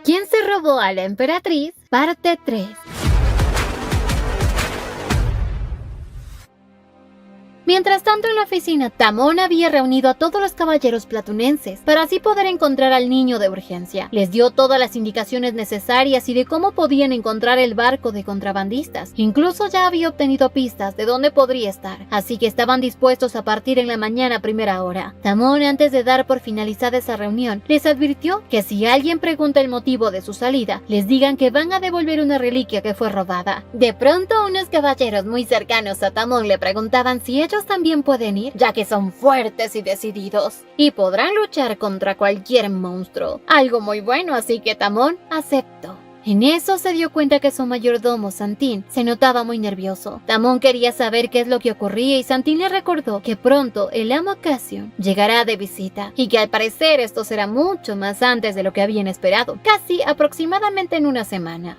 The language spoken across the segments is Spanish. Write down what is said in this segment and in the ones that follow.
¿Quién se robó a la emperatriz? Parte 3. Mientras tanto, en la oficina, Tamón había reunido a todos los caballeros platunenses para así poder encontrar al niño de urgencia. Les dio todas las indicaciones necesarias y de cómo podían encontrar el barco de contrabandistas. Incluso ya había obtenido pistas de dónde podría estar, así que estaban dispuestos a partir en la mañana a primera hora. Tamón, antes de dar por finalizada esa reunión, les advirtió que si alguien pregunta el motivo de su salida, les digan que van a devolver una reliquia que fue robada. De pronto, unos caballeros muy cercanos a Tamón le preguntaban si ellos también pueden ir, ya que son fuertes y decididos, y podrán luchar contra cualquier monstruo. Algo muy bueno, así que Tamón aceptó. En eso se dio cuenta que su mayordomo, Santín, se notaba muy nervioso. Tamón quería saber qué es lo que ocurría y Santín le recordó que pronto el amo Cassian llegará de visita y que al parecer esto será mucho más antes de lo que habían esperado, casi aproximadamente en una semana.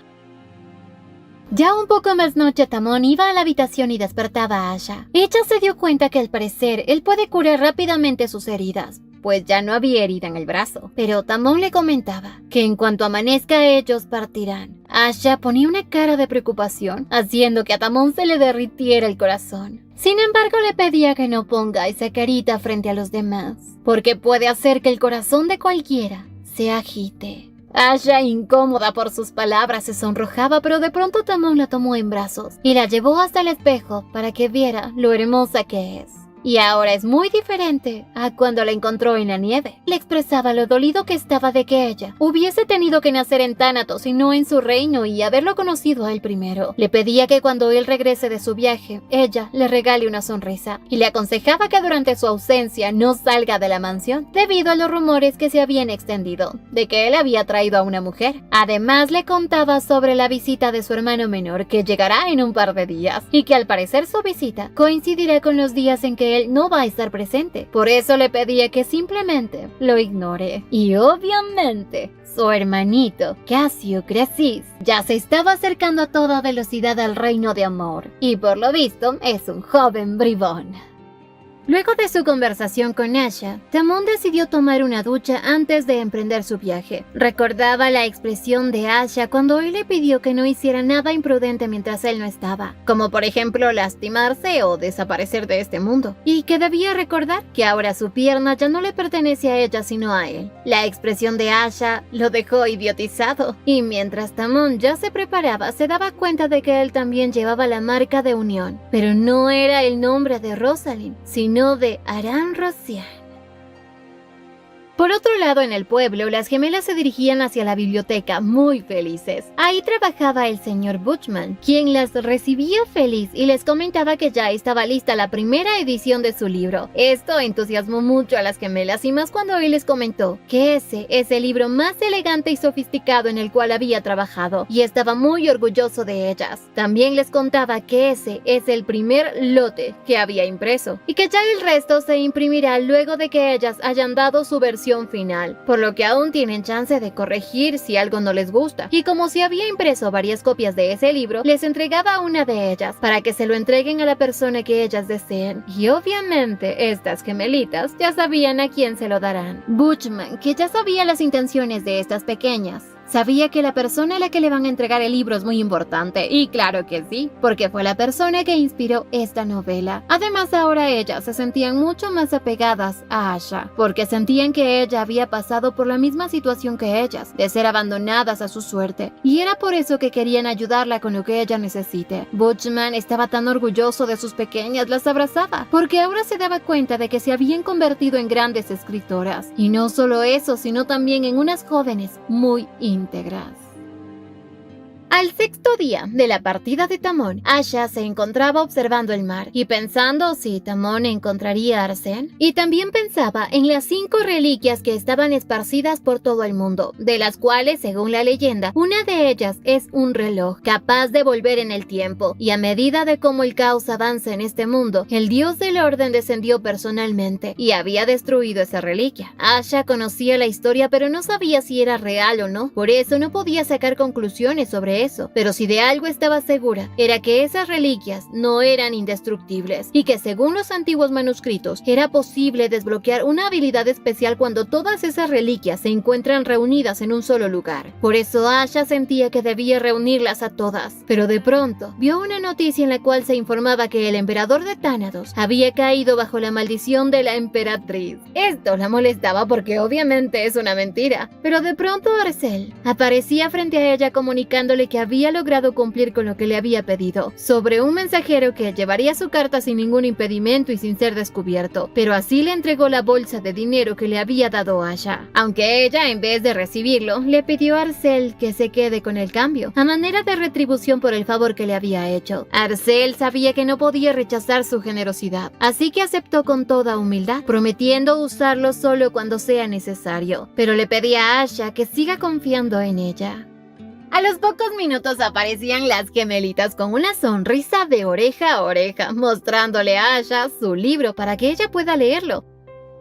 Ya un poco más noche, Tamón iba a la habitación y despertaba a Asha. Ella se dio cuenta que al parecer él puede curar rápidamente sus heridas, pues ya no había herida en el brazo. Pero Tamón le comentaba que en cuanto amanezca ellos partirán. Asha ponía una cara de preocupación, haciendo que a Tamón se le derritiera el corazón. Sin embargo, le pedía que no ponga esa carita frente a los demás, porque puede hacer que el corazón de cualquiera se agite. Asha, incómoda por sus palabras, se sonrojaba, pero de pronto Tamón la tomó en brazos y la llevó hasta el espejo para que viera lo hermosa que es. Y ahora es muy diferente a cuando la encontró en la nieve. Le expresaba lo dolido que estaba de que ella hubiese tenido que nacer en Thanatos y no en su reino y haberlo conocido a él primero. Le pedía que cuando él regrese de su viaje, ella le regale una sonrisa y le aconsejaba que durante su ausencia no salga de la mansión debido a los rumores que se habían extendido de que él había traído a una mujer. Además, le contaba sobre la visita de su hermano menor que llegará en un par de días y que al parecer su visita coincidirá con los días en que él no va a estar presente. Por eso le pedía que simplemente lo ignore. Y obviamente, su hermanito, Cassio Crasis, ya se estaba acercando a toda velocidad al reino de Amor. Y por lo visto, es un joven bribón. Luego de su conversación con Asha, Tamón decidió tomar una ducha antes de emprender su viaje. Recordaba la expresión de Asha cuando él le pidió que no hiciera nada imprudente mientras él no estaba, como por ejemplo lastimarse o desaparecer de este mundo, y que debía recordar que ahora su pierna ya no le pertenece a ella sino a él. La expresión de Asha lo dejó idiotizado, y mientras Tamón ya se preparaba, se daba cuenta de que él también llevaba la marca de unión, pero no era el nombre de Rosalind, sino de Aran Rosian. Por otro lado, en el pueblo, las gemelas se dirigían hacia la biblioteca muy felices. Ahí trabajaba el señor Butchman, quien las recibía feliz y les comentaba que ya estaba lista la primera edición de su libro. Esto entusiasmó mucho a las gemelas y más cuando él les comentó que ese es el libro más elegante y sofisticado en el cual había trabajado y estaba muy orgulloso de ellas. También les contaba que ese es el primer lote que había impreso y que ya el resto se imprimirá luego de que ellas hayan dado su versión final, por lo que aún tienen chance de corregir si algo no les gusta. Y como si había impreso varias copias de ese libro, les entregaba una de ellas para que se lo entreguen a la persona que ellas deseen. Y obviamente estas gemelitas ya sabían a quién se lo darán. Butchman, que ya sabía las intenciones de estas pequeñas, sabía que la persona a la que le van a entregar el libro es muy importante, y claro que sí, porque fue la persona que inspiró esta novela. Además, ahora ellas se sentían mucho más apegadas a Asha, porque sentían que ella había pasado por la misma situación que ellas, de ser abandonadas a su suerte, y era por eso que querían ayudarla con lo que ella necesite. Butchman estaba tan orgulloso de sus pequeñas, las abrazaba, porque ahora se daba cuenta de que se habían convertido en grandes escritoras, y no solo eso, sino también en unas jóvenes muy íntegras. Al sexto día de la partida de Tamón, Asha se encontraba observando el mar y pensando si Tamón encontraría a Arsène. Y también pensaba en las 5 reliquias que estaban esparcidas por todo el mundo, de las cuales, según la leyenda, una de ellas es un reloj capaz de volver en el tiempo. Y a medida de cómo el caos avanza en este mundo, el dios del orden descendió personalmente y había destruido esa reliquia. Asha conocía la historia, pero no sabía si era real o no, por eso no podía sacar conclusiones sobre eso, pero si de algo estaba segura, era que esas reliquias no eran indestructibles y que según los antiguos manuscritos, era posible desbloquear una habilidad especial cuando todas esas reliquias se encuentran reunidas en un solo lugar. Por eso Asha sentía que debía reunirlas a todas, pero de pronto vio una noticia en la cual se informaba que el emperador de Thanatos había caído bajo la maldición de la emperatriz. Esto la molestaba porque obviamente es una mentira, pero de pronto Arcel aparecía frente a ella comunicándole que había logrado cumplir con lo que le había pedido, sobre un mensajero que llevaría su carta sin ningún impedimento y sin ser descubierto, pero así le entregó la bolsa de dinero que le había dado Asha, aunque ella en vez de recibirlo, le pidió a Arcel que se quede con el cambio, a manera de retribución por el favor que le había hecho. Arcel sabía que no podía rechazar su generosidad, así que aceptó con toda humildad, prometiendo usarlo solo cuando sea necesario, pero le pedía a Asha que siga confiando en ella. A los pocos minutos aparecían las gemelitas con una sonrisa de oreja a oreja, mostrándole a Asha su libro para que ella pueda leerlo.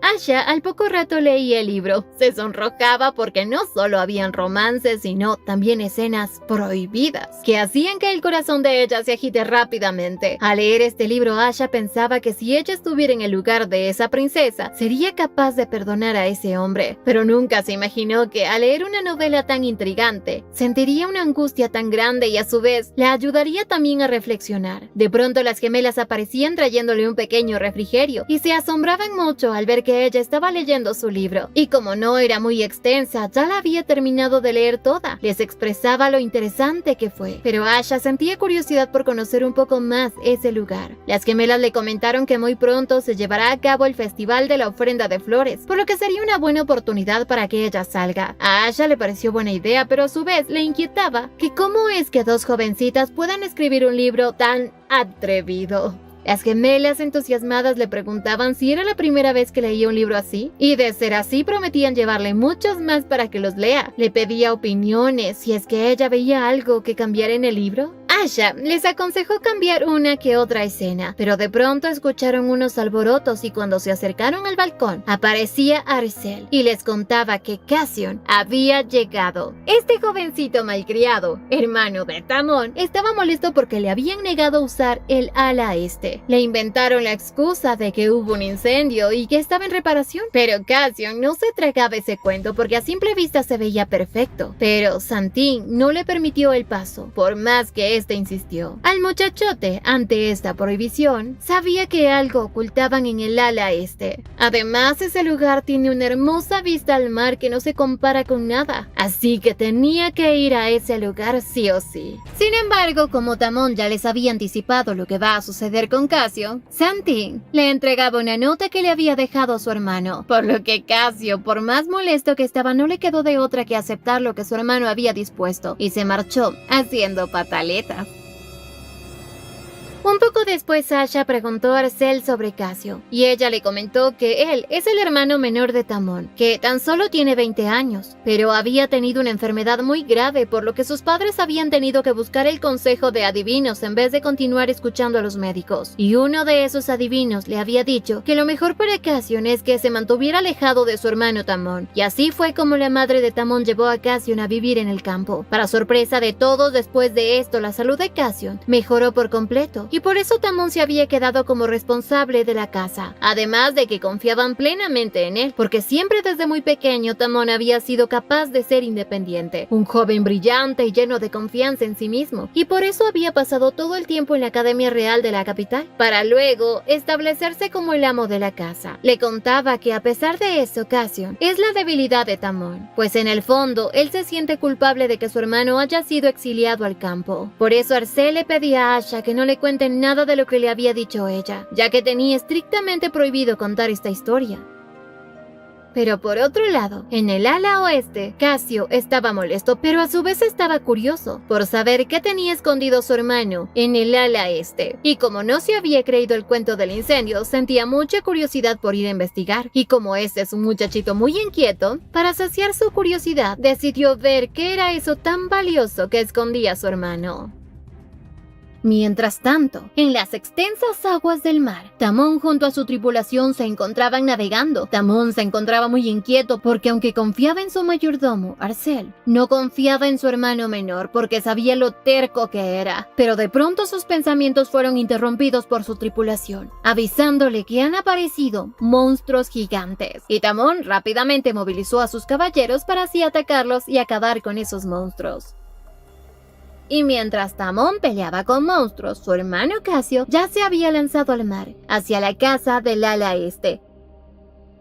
Asha al poco rato leía el libro. Se sonrojaba porque no solo habían romances, sino también escenas prohibidas, que hacían que el corazón de ella se agite rápidamente. Al leer este libro, Asha pensaba que si ella estuviera en el lugar de esa princesa, sería capaz de perdonar a ese hombre. Pero nunca se imaginó que al leer una novela tan intrigante, sentiría una angustia tan grande y a su vez, la ayudaría también a reflexionar. De pronto las gemelas aparecían trayéndole un pequeño refrigerio y se asombraban mucho al ver que ella estaba leyendo su libro, y como no era muy extensa, ya la había terminado de leer toda. Les expresaba lo interesante que fue, pero Asha sentía curiosidad por conocer un poco más ese lugar. Las gemelas le comentaron que muy pronto se llevará a cabo el festival de la ofrenda de flores, por lo que sería una buena oportunidad para que ella salga. A Asha le pareció buena idea, pero a su vez le inquietaba que cómo es que dos jovencitas puedan escribir un libro tan atrevido. Las gemelas entusiasmadas le preguntaban si era la primera vez que leía un libro así, y de ser así prometían llevarle muchos más para que los lea. Le pedía opiniones si es que ella veía algo que cambiara en el libro. Asha les aconsejó cambiar una que otra escena, pero de pronto escucharon unos alborotos y cuando se acercaron al balcón, aparecía Arcel y les contaba que Cassian había llegado. Este jovencito malcriado, hermano de Tamón, estaba molesto porque le habían negado usar el ala este. Le inventaron la excusa de que hubo un incendio y que estaba en reparación, pero Cassian no se tragaba ese cuento porque a simple vista se veía perfecto. Pero Santín no le permitió el paso, por más que este insistió. Al muchachote, ante esta prohibición, sabía que algo ocultaban en el ala este. Además, ese lugar tiene una hermosa vista al mar que no se compara con nada, así que tenía que ir a ese lugar sí o sí. Sin embargo, como Tamón ya les había anticipado lo que va a suceder con Casio, Santín le entregaba una nota que le había dejado a su hermano, por lo que Casio, por más molesto que estaba, no le quedó de otra que aceptar lo que su hermano había dispuesto, y se marchó haciendo pataletas. Un poco después Asha preguntó a Arcel sobre Casio, y ella le comentó que él es el hermano menor de Tamón, que tan solo tiene 20 años, pero había tenido una enfermedad muy grave por lo que sus padres habían tenido que buscar el consejo de adivinos en vez de continuar escuchando a los médicos, y uno de esos adivinos le había dicho que lo mejor para Cassian es que se mantuviera alejado de su hermano Tamón, y así fue como la madre de Tamón llevó a Cassian a vivir en el campo. Para sorpresa de todos, después de esto la salud de Cassian mejoró por completo, y por eso Tamón se había quedado como responsable de la casa, además de que confiaban plenamente en él, porque siempre desde muy pequeño Tamón había sido capaz de ser independiente, un joven brillante y lleno de confianza en sí mismo, y por eso había pasado todo el tiempo en la Academia Real de la capital, para luego establecerse como el amo de la casa. Le contaba que a pesar de eso, Cassian es la debilidad de Tamón, pues en el fondo él se siente culpable de que su hermano haya sido exiliado al campo. Por eso Arcel le pedía a Asha que no le cuente nada de lo que le había dicho ella, ya que tenía estrictamente prohibido contar esta historia. Pero por otro lado, en el ala oeste, Casio estaba molesto, pero a su vez estaba curioso por saber qué tenía escondido su hermano en el ala este. Y como no se había creído el cuento del incendio, sentía mucha curiosidad por ir a investigar. Y como este es un muchachito muy inquieto, para saciar su curiosidad, decidió ver qué era eso tan valioso que escondía su hermano. Mientras tanto, en las extensas aguas del mar, Tamón junto a su tripulación se encontraban navegando. Tamón se encontraba muy inquieto porque aunque confiaba en su mayordomo, Arcel, no confiaba en su hermano menor porque sabía lo terco que era. Pero de pronto sus pensamientos fueron interrumpidos por su tripulación, avisándole que han aparecido monstruos gigantes. Y Tamón rápidamente movilizó a sus caballeros para así atacarlos y acabar con esos monstruos. Y mientras Tamón peleaba con monstruos, su hermano Casio ya se había lanzado al mar, hacia la casa del ala este.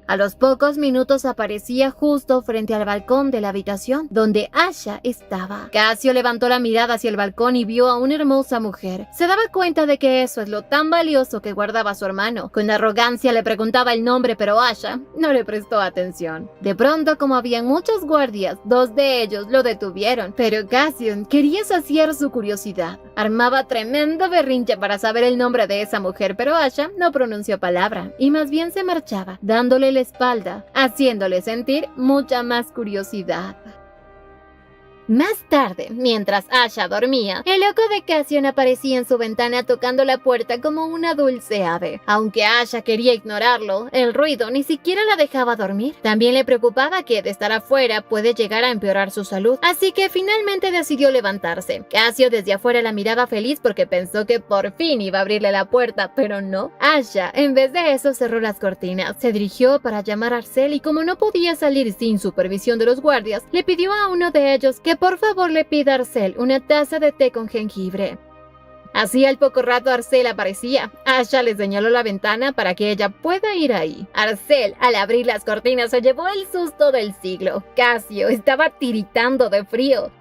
A los pocos minutos aparecía justo frente al balcón de la habitación donde Asha estaba. Casio levantó la mirada hacia el balcón y vio a una hermosa mujer. Se daba cuenta de que eso es lo tan valioso que guardaba su hermano. Con arrogancia le preguntaba el nombre, pero Asha no le prestó atención. De pronto, como habían muchos guardias, 2 de ellos lo detuvieron, pero Casio quería saciar su curiosidad. Armaba tremendo berrinche para saber el nombre de esa mujer, pero Asha no pronunció palabra y más bien se marchaba, dándole la espalda, haciéndole sentir mucha más curiosidad. Más tarde, mientras Asha dormía, el loco de Cassian aparecía en su ventana tocando la puerta como una dulce ave. Aunque Asha quería ignorarlo, el ruido ni siquiera la dejaba dormir. También le preocupaba que de estar afuera puede llegar a empeorar su salud, así que finalmente decidió levantarse. Cassio desde afuera la miraba feliz porque pensó que por fin iba a abrirle la puerta, pero no. Asha, en vez de eso, cerró las cortinas, se dirigió para llamar a Arcel y como no podía salir sin supervisión de los guardias, le pidió a uno de ellos que por favor le pida a Arcel una taza de té con jengibre. Así al poco rato Arcel aparecía. Asha le señaló la ventana para que ella pueda ir ahí. Arcel, al abrir las cortinas, se llevó el susto del siglo. Cassio estaba tiritando de frío.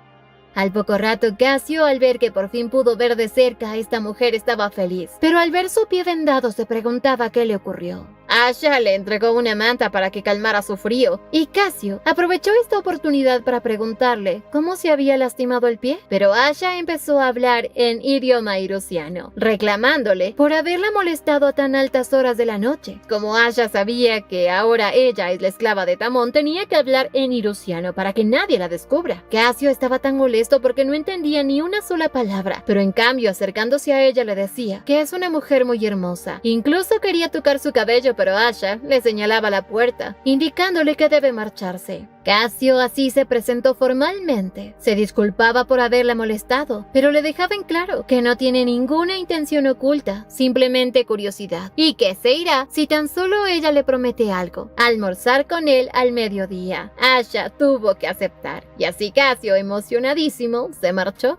Al poco rato, Cassio, al ver que por fin pudo ver de cerca a esta mujer, estaba feliz. Pero al ver su pie vendado, se preguntaba qué le ocurrió. Asha le entregó una manta para que calmara su frío, y Cassio aprovechó esta oportunidad para preguntarle cómo se había lastimado el pie. Pero Asha empezó a hablar en idioma irusiano, reclamándole por haberla molestado a tan altas horas de la noche. Como Asha sabía que ahora ella es la esclava de Tamón, tenía que hablar en irusiano para que nadie la descubra. Cassio estaba tan molesto porque no entendía ni una sola palabra, pero en cambio acercándose a ella le decía que es una mujer muy hermosa. Incluso quería tocar su cabello, pero Asha le señalaba la puerta, indicándole que debe marcharse. Cassio así se presentó formalmente. Se disculpaba por haberla molestado, pero le dejaba en claro que no tiene ninguna intención oculta, simplemente curiosidad, y que se irá si tan solo ella le promete algo: almorzar con él al mediodía. Asha tuvo que aceptar, y así Cassio, emocionadísimo, se marchó.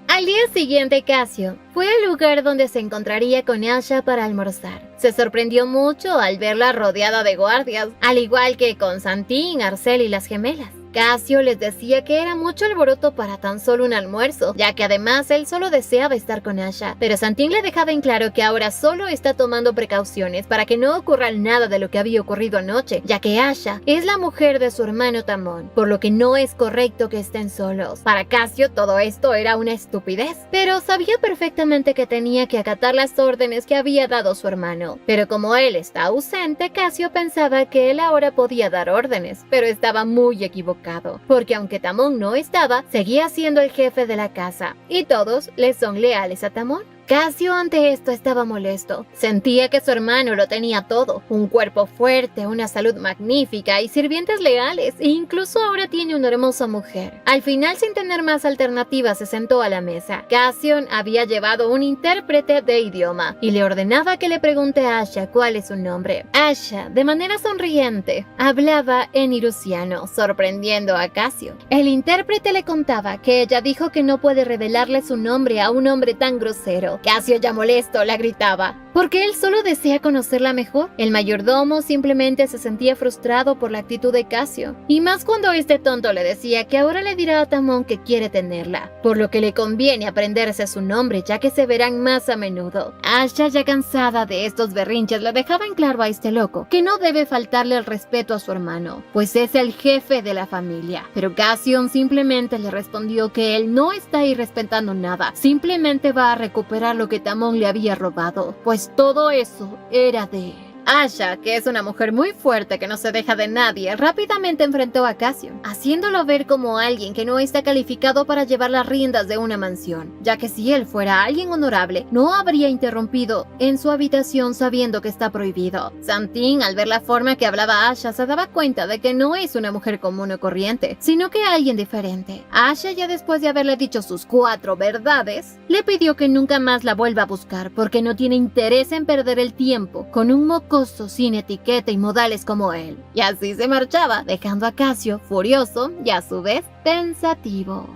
Al día siguiente, Cassio fue al lugar donde se encontraría con Asha para almorzar. Se sorprendió mucho al verla rodeada de guardias, al igual que con Santín, Arcel y las gemelas. Cassio les decía que era mucho alboroto para tan solo un almuerzo, ya que además él solo deseaba estar con Asha, pero Santín le dejaba en claro que ahora solo está tomando precauciones para que no ocurra nada de lo que había ocurrido anoche, ya que Asha es la mujer de su hermano Tamón, por lo que no es correcto que estén solos. Para Cassio todo esto era una estupidez, pero sabía perfectamente que tenía que acatar las órdenes que había dado su hermano. Pero como él está ausente, Cassio pensaba que él ahora podía dar órdenes, pero estaba muy equivocado, porque aunque Tamón no estaba, seguía siendo el jefe de la casa, y todos le son leales a Tamón. Cassio ante esto estaba molesto. Sentía que su hermano lo tenía todo: un cuerpo fuerte, una salud magnífica y sirvientes leales, e incluso ahora tiene una hermosa mujer. Al final, sin tener más alternativas, se sentó a la mesa. Cassio había llevado un intérprete de idioma y le ordenaba que le pregunte a Asha cuál es su nombre. Asha, de manera sonriente, hablaba en irusiano, sorprendiendo a Cassio. El intérprete le contaba que ella dijo que no puede revelarle su nombre a un hombre tan grosero. Cassio, ya molesto, la gritaba, porque él solo desea conocerla mejor. El mayordomo simplemente se sentía frustrado por la actitud de Cassio, y más cuando este tonto le decía que ahora le dirá a Tamón que quiere tenerla, por lo que le conviene aprenderse su nombre, ya que se verán más a menudo. Asha, ya cansada de estos berrinches, le dejaba en claro a este loco que no debe faltarle el respeto a su hermano, pues es el jefe de la familia. Pero Cassio simplemente le respondió que él no está ahí respetando nada, simplemente va a recuperar lo que Tamón le había robado, pues todo eso era de él. Asha, que es una mujer muy fuerte que no se deja de nadie, rápidamente enfrentó a Casio, haciéndolo ver como alguien que no está calificado para llevar las riendas de una mansión, ya que si él fuera alguien honorable, no habría interrumpido en su habitación sabiendo que está prohibido. Santin, al ver la forma que hablaba Asha, se daba cuenta de que no es una mujer común o corriente, sino que alguien diferente. Asha, ya después de haberle dicho sus 4 verdades, le pidió que nunca más la vuelva a buscar porque no tiene interés en perder el tiempo con un mocoso sin etiqueta y modales como él. Y así se marchaba, dejando a Casio furioso y a su vez pensativo.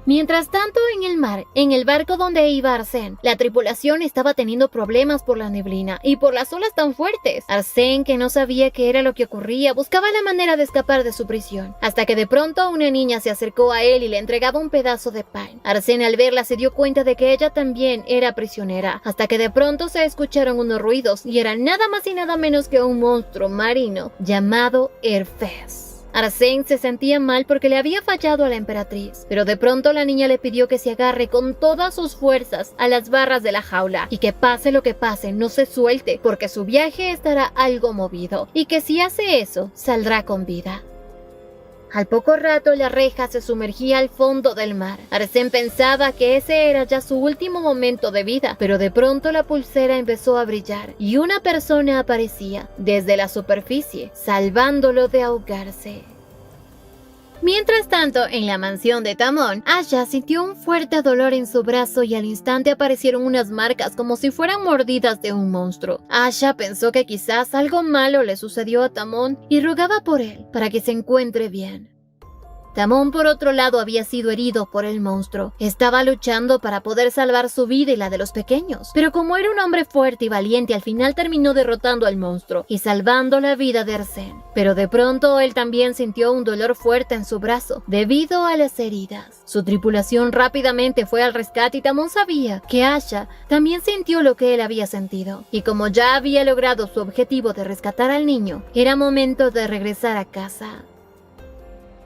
Mientras tanto, en el mar, en el barco donde iba Arsène, la tripulación estaba teniendo problemas por la neblina y por las olas tan fuertes. Arsène, que no sabía qué era lo que ocurría, buscaba la manera de escapar de su prisión, hasta que de pronto una niña se acercó a él y le entregaba un pedazo de pan. Arsène, al verla, se dio cuenta de que ella también era prisionera, hasta que de pronto se escucharon unos ruidos y era nada más y nada menos que un monstruo marino llamado Herfés. Arsène se sentía mal porque le había fallado a la emperatriz, pero de pronto la niña le pidió que se agarre con todas sus fuerzas a las barras de la jaula y que pase lo que pase, no se suelte porque su viaje estará algo movido y que si hace eso, saldrá con vida. Al poco rato la reja se sumergía al fondo del mar. Arsène pensaba que ese era ya su último momento de vida, pero de pronto la pulsera empezó a brillar y una persona aparecía desde la superficie, salvándolo de ahogarse. Mientras tanto, en la mansión de Tamon, Asha sintió un fuerte dolor en su brazo y al instante aparecieron unas marcas como si fueran mordidas de un monstruo. Asha pensó que quizás algo malo le sucedió a Tamon y rogaba por él para que se encuentre bien. Tamon, por otro lado, había sido herido por el monstruo. Estaba luchando para poder salvar su vida y la de los pequeños. Pero como era un hombre fuerte y valiente, al final terminó derrotando al monstruo y salvando la vida de Arsène. Pero de pronto él también sintió un dolor fuerte en su brazo, debido a las heridas. Su tripulación rápidamente fue al rescate y Tamon sabía que Asha también sintió lo que él había sentido. Y como ya había logrado su objetivo de rescatar al niño, era momento de regresar a casa.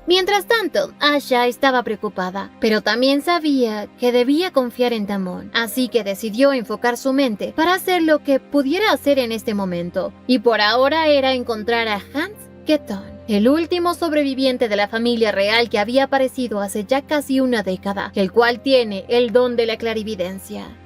Mientras tanto, Asha estaba preocupada, pero también sabía que debía confiar en Tamon, así que decidió enfocar su mente para hacer lo que pudiera hacer en este momento, y por ahora era encontrar a Hans Ketton, el último sobreviviente de la familia real que había aparecido hace ya casi una década, el cual tiene el don de la clarividencia.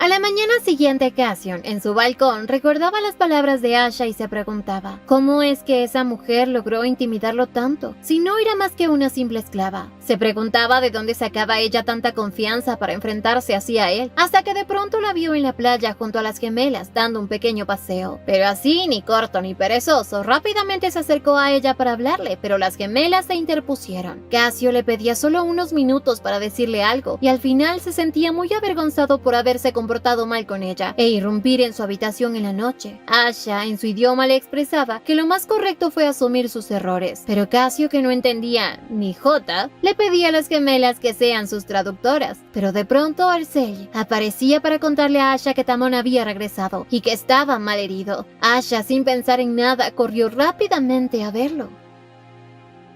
A la mañana siguiente, Cassian, en su balcón, recordaba las palabras de Asha y se preguntaba ¿cómo es que esa mujer logró intimidarlo tanto? Si no era más que una simple esclava. Se preguntaba de dónde sacaba ella tanta confianza para enfrentarse así a él, hasta que de pronto la vio en la playa junto a las gemelas, dando un pequeño paseo. Pero así, ni corto ni perezoso, rápidamente se acercó a ella para hablarle, pero las gemelas se interpusieron. Cassio le pedía solo unos minutos para decirle algo, y al final se sentía muy avergonzado por haberse comportado mal con ella e irrumpir en su habitación en la noche. Asha, en su idioma, le expresaba que lo más correcto fue asumir sus errores, pero Cassio, que no entendía ni jota, le pedía a las gemelas que sean sus traductoras. Pero de pronto Arcelle aparecía para contarle a Asha que Tamon había regresado y que estaba mal herido. Asha, sin pensar en nada, corrió rápidamente a verlo.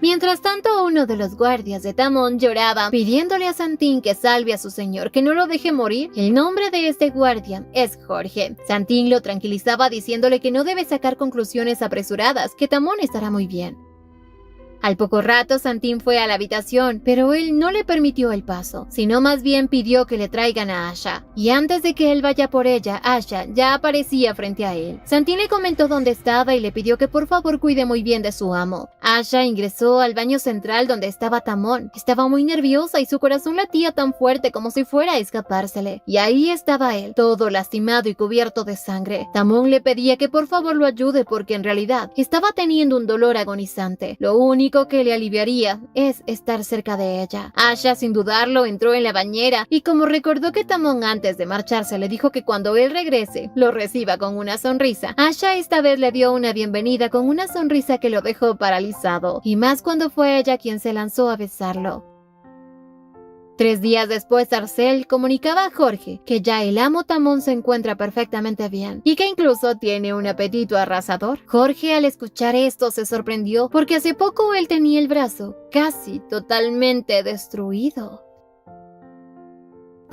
Mientras tanto, uno de los guardias de Tamon lloraba, pidiéndole a Santin que salve a su señor, que no lo deje morir. El nombre de este guardia es Jorge. Santin lo tranquilizaba diciéndole que no debe sacar conclusiones apresuradas, que Tamon estará muy bien. Al poco rato, Santin fue a la habitación, pero él no le permitió el paso, sino más bien pidió que le traigan a Asha. Y antes de que él vaya por ella, Asha ya aparecía frente a él. Santin le comentó dónde estaba y le pidió que por favor cuide muy bien de su amo. Asha ingresó al baño central donde estaba Tamon. Estaba muy nerviosa y su corazón latía tan fuerte como si fuera a escapársele. Y ahí estaba él, todo lastimado y cubierto de sangre. Tamon le pedía que por favor lo ayude porque en realidad estaba teniendo un dolor agonizante. Lo único que le aliviaría es estar cerca de ella. Asha, sin dudarlo, entró en la bañera y como recordó que Tamon antes de marcharse le dijo que cuando él regrese lo reciba con una sonrisa, Asha esta vez le dio una bienvenida con una sonrisa que lo dejó paralizado, y más cuando fue ella quien se lanzó a besarlo. 3 días después, Arcelle comunicaba a Jorge que ya el amo Tamon se encuentra perfectamente bien y que incluso tiene un apetito arrasador. Jorge, al escuchar esto, se sorprendió porque hace poco él tenía el brazo casi totalmente destruido.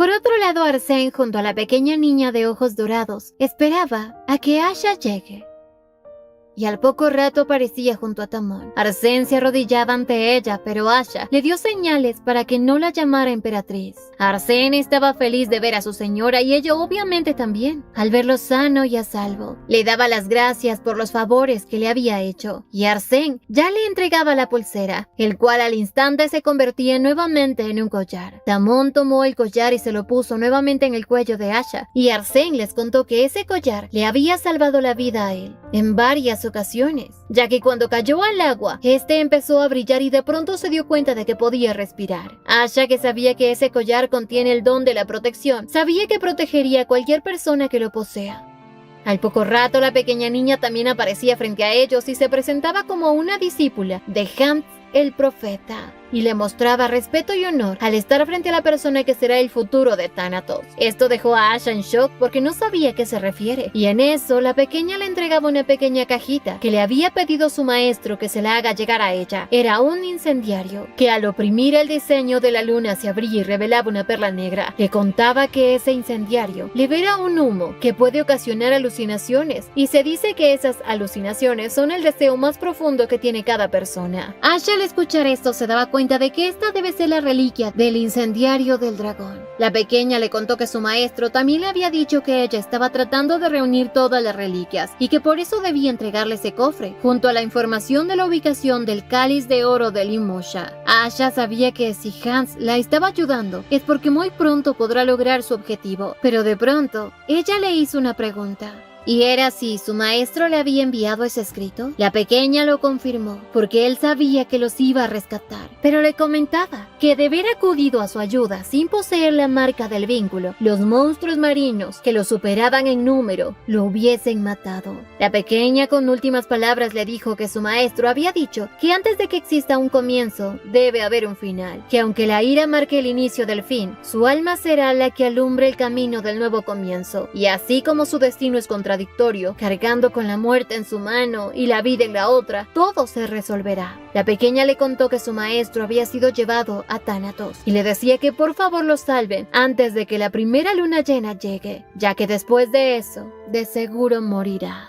Por otro lado, Arsène, junto a la pequeña niña de ojos dorados, esperaba a que Asha llegue. Y al poco rato aparecía junto a Tamón. Arsène se arrodillaba ante ella, pero Asha le dio señales para que no la llamara emperatriz. Arsène estaba feliz de ver a su señora y ella obviamente también, al verlo sano y a salvo. Le daba las gracias por los favores que le había hecho, y Arsène ya le entregaba la pulsera, el cual al instante se convertía nuevamente en un collar. Tamón tomó el collar y se lo puso nuevamente en el cuello de Asha, y Arsène les contó que ese collar le había salvado la vida a él en varias ocasiones, ya que cuando cayó al agua, este empezó a brillar y de pronto se dio cuenta de que podía respirar. Asha, que sabía que ese collar contiene el don de la protección, sabía que protegería a cualquier persona que lo posea. Al poco rato, la pequeña niña también aparecía frente a ellos y se presentaba como una discípula de Hans el profeta, y le mostraba respeto y honor al estar frente a la persona que será el futuro de Thanatos. Esto dejó a Asha en shock porque no sabía a qué se refiere, y en eso la pequeña le entregaba una pequeña cajita que le había pedido su maestro que se la haga llegar a ella. Era un incendiario que al oprimir el diseño de la luna se abría y revelaba una perla negra. Le contaba que ese incendiario libera un humo que puede ocasionar alucinaciones, y se dice que esas alucinaciones son el deseo más profundo que tiene cada persona. Asha, al escuchar esto, se daba cuenta de que esta debe ser la reliquia del incendiario del dragón. La pequeña le contó que su maestro también le había dicho que ella estaba tratando de reunir todas las reliquias y que por eso debía entregarle ese cofre, junto a la información de la ubicación del cáliz de oro de Limosha. Asha sabía que si Hans la estaba ayudando es porque muy pronto podrá lograr su objetivo, pero de pronto ella le hizo una pregunta. ¿Y era si su maestro le había enviado ese escrito? La pequeña lo confirmó, porque él sabía que los iba a rescatar, pero le comentaba que de haber acudido a su ayuda sin poseer la marca del vínculo, los monstruos marinos que lo superaban en número lo hubiesen matado. La pequeña, con últimas palabras, le dijo que su maestro había dicho que antes de que exista un comienzo, debe haber un final, que aunque la ira marque el inicio del fin, su alma será la que alumbre el camino del nuevo comienzo, y así como su destino es contradictorio, cargando con la muerte en su mano y la vida en la otra, todo se resolverá. La pequeña le contó que su maestro había sido llevado a Thanatos y le decía que por favor lo salven antes de que la primera luna llena llegue, ya que después de eso, de seguro morirá.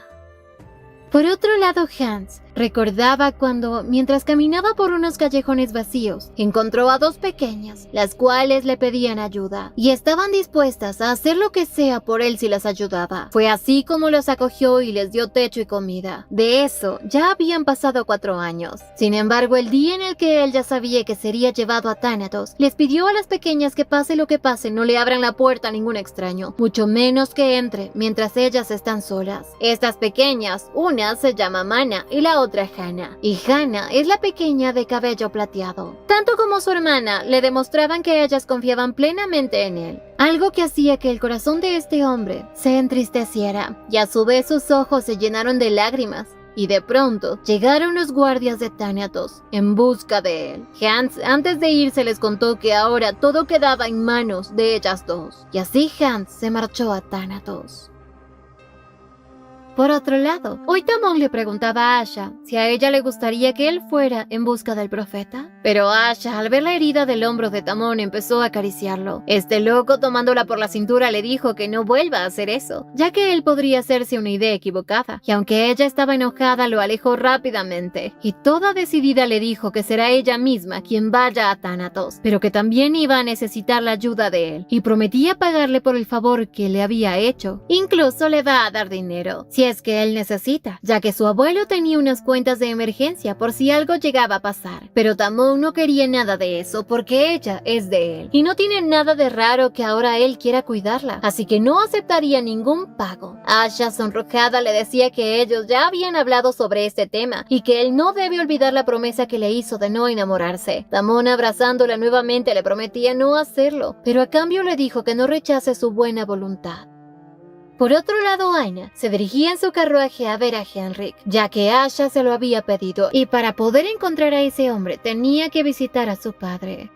Por otro lado, Hans recordaba cuando, mientras caminaba por unos callejones vacíos, encontró a dos pequeñas, las cuales le pedían ayuda, y estaban dispuestas a hacer lo que sea por él si las ayudaba. Fue así como los acogió y les dio techo y comida. De eso, ya habían pasado 4 años. Sin embargo, el día en el que él ya sabía que sería llevado a Thanatos, les pidió a las pequeñas que pase lo que pase, no le abran la puerta a ningún extraño, mucho menos que entre mientras ellas están solas. Estas pequeñas, una se llama Mana y la otra Hannah, y Hannah es la pequeña de cabello plateado. Tanto como su hermana le demostraban que ellas confiaban plenamente en él, algo que hacía que el corazón de este hombre se entristeciera, y a su vez sus ojos se llenaron de lágrimas. Y de pronto llegaron los guardias de Thanatos en busca de él. Hans, antes de irse, les contó que ahora todo quedaba en manos de ellas dos, y así Hans se marchó a Thanatos. Por otro lado, hoy Tamón le preguntaba a Asha si a ella le gustaría que él fuera en busca del profeta. Pero Asha, al ver la herida del hombro de Tamón, empezó a acariciarlo. Este loco, tomándola por la cintura, le dijo que no vuelva a hacer eso, ya que él podría hacerse una idea equivocada. Y aunque ella estaba enojada, lo alejó rápidamente. Y toda decidida le dijo que será ella misma quien vaya a Thanatos, pero que también iba a necesitar la ayuda de él. Y prometía pagarle por el favor que le había hecho. Incluso le va a dar dinero, si es que él necesita, ya que su abuelo tenía unas cuentas de emergencia por si algo llegaba a pasar. Pero Tamón no quería nada de eso porque ella es de él y no tiene nada de raro que ahora él quiera cuidarla, así que no aceptaría ningún pago. Asha, sonrojada, le decía que ellos ya habían hablado sobre este tema y que él no debe olvidar la promesa que le hizo de no enamorarse. Tamón, abrazándola nuevamente, le prometía no hacerlo, pero a cambio le dijo que no rechace su buena voluntad. Por otro lado, Aina se dirigía en su carruaje a ver a Henrik, ya que Asha se lo había pedido, y para poder encontrar a ese hombre tenía que visitar a su padre.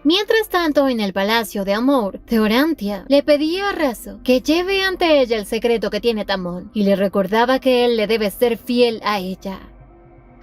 Mientras tanto, en el palacio de Amor, Theorantia le pedía a Razo que lleve ante ella el secreto que tiene Tamón, y le recordaba que él le debe ser fiel a ella.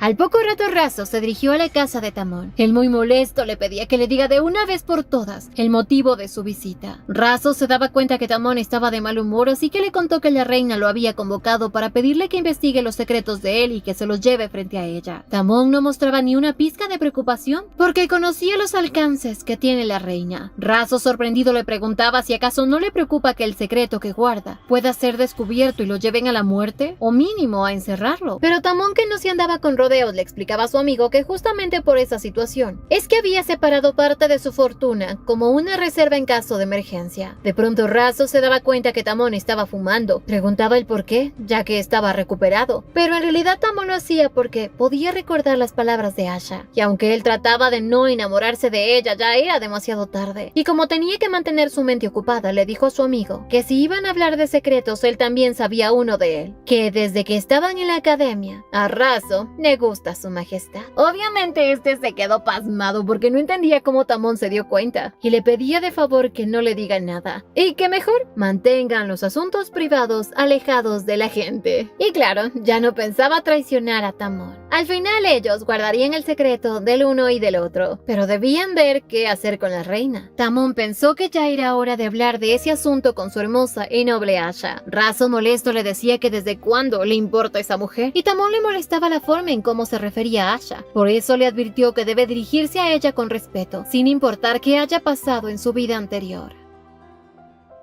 Al poco rato Razo se dirigió a la casa de Tamón. Él muy molesto le pedía que le diga de una vez por todas el motivo de su visita. Razo se daba cuenta que Tamón estaba de mal humor, así que le contó que la reina lo había convocado para pedirle que investigue los secretos de él y que se los lleve frente a ella. Tamón no mostraba ni una pizca de preocupación porque conocía los alcances que tiene la reina. Razo, sorprendido, le preguntaba si acaso no le preocupa que el secreto que guarda pueda ser descubierto y lo lleven a la muerte, o mínimo a encerrarlo. Pero Tamón, que no se andaba con rodeos, le explicaba a su amigo que justamente por esa situación es que había separado parte de su fortuna como una reserva en caso de emergencia. De pronto Razo se daba cuenta que Tamón estaba fumando. Preguntaba el por qué, ya que estaba recuperado, pero en realidad Tamón lo hacía porque podía recordar las palabras de Asha, y aunque él trataba de no enamorarse de ella, ya era demasiado tarde. Y como tenía que mantener su mente ocupada, le dijo a su amigo que si iban a hablar de secretos, él también sabía uno de él, que desde que estaban en la academia, a Razo le gusta su majestad. Obviamente este se quedó pasmado porque no entendía cómo Tamón se dio cuenta, y le pedía de favor que no le diga nada, y que mejor mantengan los asuntos privados alejados de la gente. Y claro, ya no pensaba traicionar a Tamón. Al final ellos guardarían el secreto del uno y del otro, pero debían ver qué hacer con la reina. Tamón pensó que ya era hora de hablar de ese asunto con su hermosa y noble Asha. Razo, molesto, le decía que desde cuándo le importa esa mujer, y Tamón le molestaba la forma en cómo se refería a Asha. Por eso le advirtió que debe dirigirse a ella con respeto, sin importar qué haya pasado en su vida anterior.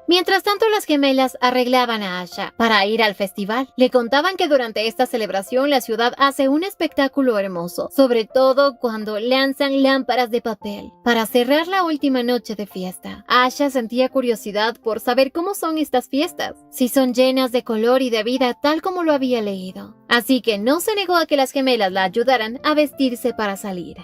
Mientras tanto, las gemelas arreglaban a Asha para ir al festival. Le contaban que durante esta celebración la ciudad hace un espectáculo hermoso, sobre todo cuando lanzan lámparas de papel para cerrar la última noche de fiesta. Asha sentía curiosidad por saber cómo son estas fiestas, si son llenas de color y de vida tal como lo había leído. Así que no se negó a que las gemelas la ayudaran a vestirse para salir.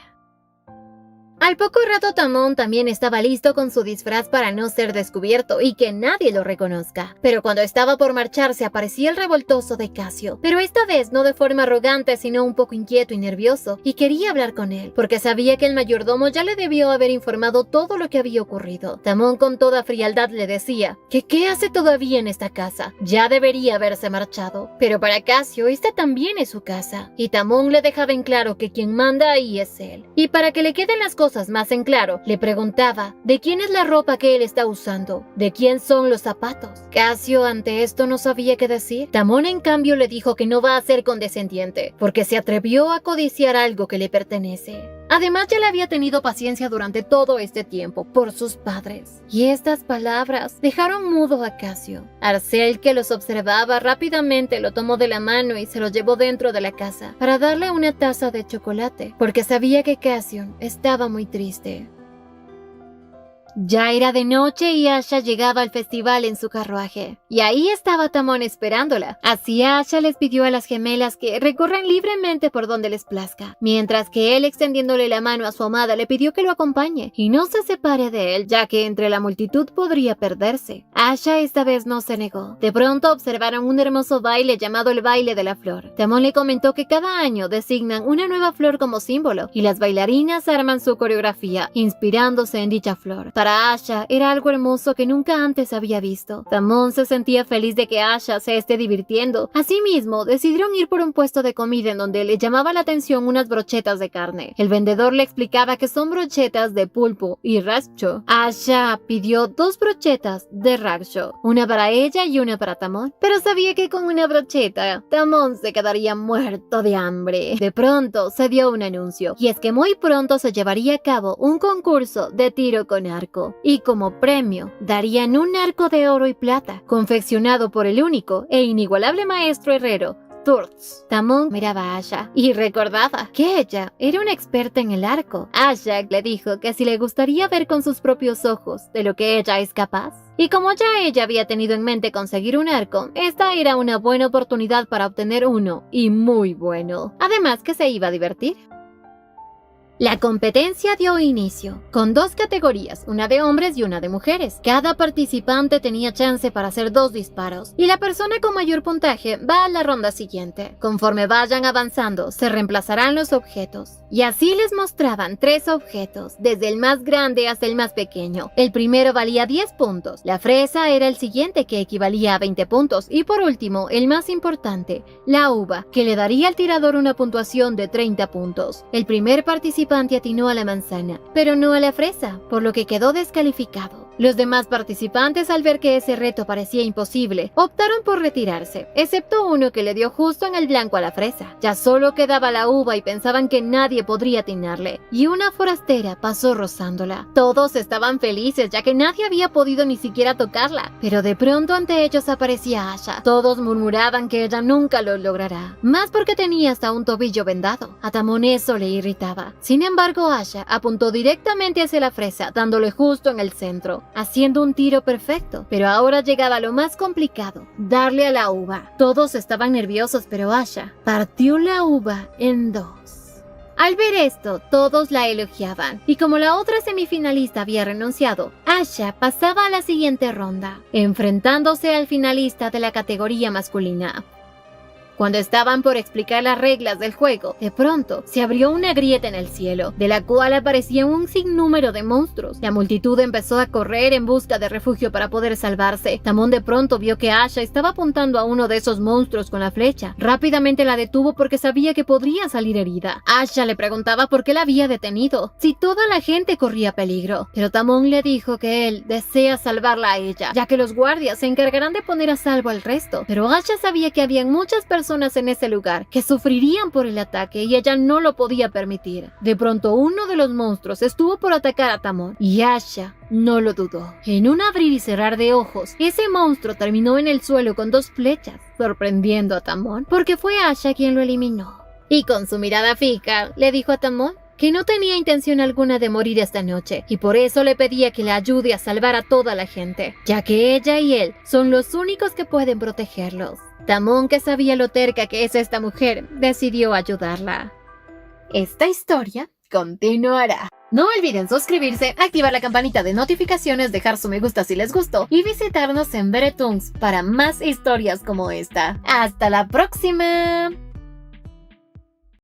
Al poco rato Tamón también estaba listo con su disfraz para no ser descubierto y que nadie lo reconozca. Pero cuando estaba por marcharse aparecía el revoltoso de Casio, pero esta vez no de forma arrogante sino un poco inquieto y nervioso, y quería hablar con él, porque sabía que el mayordomo ya le debió haber informado todo lo que había ocurrido. Tamón con toda frialdad le decía que qué hace todavía en esta casa, ya debería haberse marchado. Pero para Casio esta también es su casa, y Tamón le dejaba en claro que quien manda ahí es él. Y para que le queden las cosas más en claro, le preguntaba de quién es la ropa que él está usando, de quién son los zapatos. Casio ante esto no sabía qué decir. Tamón en cambio le dijo que no va a ser condescendiente, porque se atrevió a codiciar algo que le pertenece. Además ya le había tenido paciencia durante todo este tiempo por sus padres. Y estas palabras dejaron mudo a Casio. Arcel, que los observaba rápidamente, lo tomó de la mano y se lo llevó dentro de la casa para darle una taza de chocolate, porque sabía que Casio estaba muy triste. Ya era de noche y Asha llegaba al festival en su carruaje, y ahí estaba Tamón esperándola. Así Asha les pidió a las gemelas que recorran libremente por donde les plazca, mientras que él, extendiéndole la mano a su amada, le pidió que lo acompañe y no se separe de él, ya que entre la multitud podría perderse. Asha esta vez no se negó. De pronto observaron un hermoso baile llamado el baile de la flor. Tamón le comentó que cada año designan una nueva flor como símbolo, y las bailarinas arman su coreografía inspirándose en dicha flor. Para Asha era algo hermoso que nunca antes había visto. Tamón se sentía feliz de que Asha se esté divirtiendo. Asimismo, decidieron ir por un puesto de comida en donde le llamaba la atención unas brochetas de carne. El vendedor le explicaba que son brochetas de pulpo y raksho. Asha pidió 2 brochetas de raksho, una para ella y una para Tamón, pero sabía que con una brocheta Tamón se quedaría muerto de hambre. De pronto se dio un anuncio, y es que muy pronto se llevaría a cabo un concurso de tiro con arco, y como premio darían un arco de oro y plata, confeccionado por el único e inigualable maestro herrero Turtz. Tamón miraba a Asha y recordaba que ella era una experta en el arco. Asha le dijo que si le gustaría ver con sus propios ojos de lo que ella es capaz. Y como ya ella había tenido en mente conseguir un arco, esta era una buena oportunidad para obtener uno, y muy bueno. Además que se iba a divertir. La competencia dio inicio, con 2 categorías, una de hombres y una de mujeres. Cada participante tenía chance para hacer 2 disparos, y la persona con mayor puntaje va a la ronda siguiente. Conforme vayan avanzando, se reemplazarán los objetos. Y así les mostraban 3 objetos, desde el más grande hasta el más pequeño. El primero valía 10 puntos, la fresa era el siguiente que equivalía a 20 puntos, y por último, el más importante, la uva, que le daría al tirador una puntuación de 30 puntos. El primer participante atinó a la manzana, pero no a la fresa, por lo que quedó descalificado. Los demás participantes, al ver que ese reto parecía imposible, optaron por retirarse, excepto uno que le dio justo en el blanco a la fresa. Ya solo quedaba la uva y pensaban que nadie podría atinarle, y una forastera pasó rozándola. Todos estaban felices ya que nadie había podido ni siquiera tocarla, pero de pronto ante ellos aparecía Asha. Todos murmuraban que ella nunca lo logrará, más porque tenía hasta un tobillo vendado. A Tamón eso le irritaba. Sin embargo, Asha apuntó directamente hacia la fresa, dándole justo en el centro, haciendo un tiro perfecto. Pero ahora llegaba lo más complicado, darle a la uva. Todos estaban nerviosos, pero Asha partió la uva en 2. Al ver esto, todos la elogiaban, y como la otra semifinalista había renunciado, Asha pasaba a la siguiente ronda, enfrentándose al finalista de la categoría masculina. Cuando estaban por explicar las reglas del juego, de pronto se abrió una grieta en el cielo, de la cual aparecían un sinnúmero de monstruos. La multitud empezó a correr en busca de refugio para poder salvarse. Tamón de pronto vio que Asha estaba apuntando a uno de esos monstruos con la flecha. Rápidamente la detuvo porque sabía que podría salir herida. Asha le preguntaba por qué la había detenido, si toda la gente corría peligro, pero Tamón le dijo que él desea salvarla a ella, ya que los guardias se encargarán de poner a salvo al resto. Pero Asha sabía que habían muchas personas en ese lugar que sufrirían por el ataque y ella no lo podía permitir. De pronto uno de los monstruos estuvo por atacar a Tamón y Asha no lo dudó. En un abrir y cerrar de ojos, ese monstruo terminó en el suelo con 2 flechas, sorprendiendo a Tamón porque fue Asha quien lo eliminó. Y con su mirada fija le dijo a Tamón que no tenía intención alguna de morir esta noche, y por eso le pedía que le ayude a salvar a toda la gente, ya que ella y él son los únicos que pueden protegerlos. Tamón, que sabía lo terca que es esta mujer, decidió ayudarla. Esta historia continuará. No olviden suscribirse, activar la campanita de notificaciones, dejar su me gusta si les gustó y visitarnos en Veretungs para más historias como esta. ¡Hasta la próxima!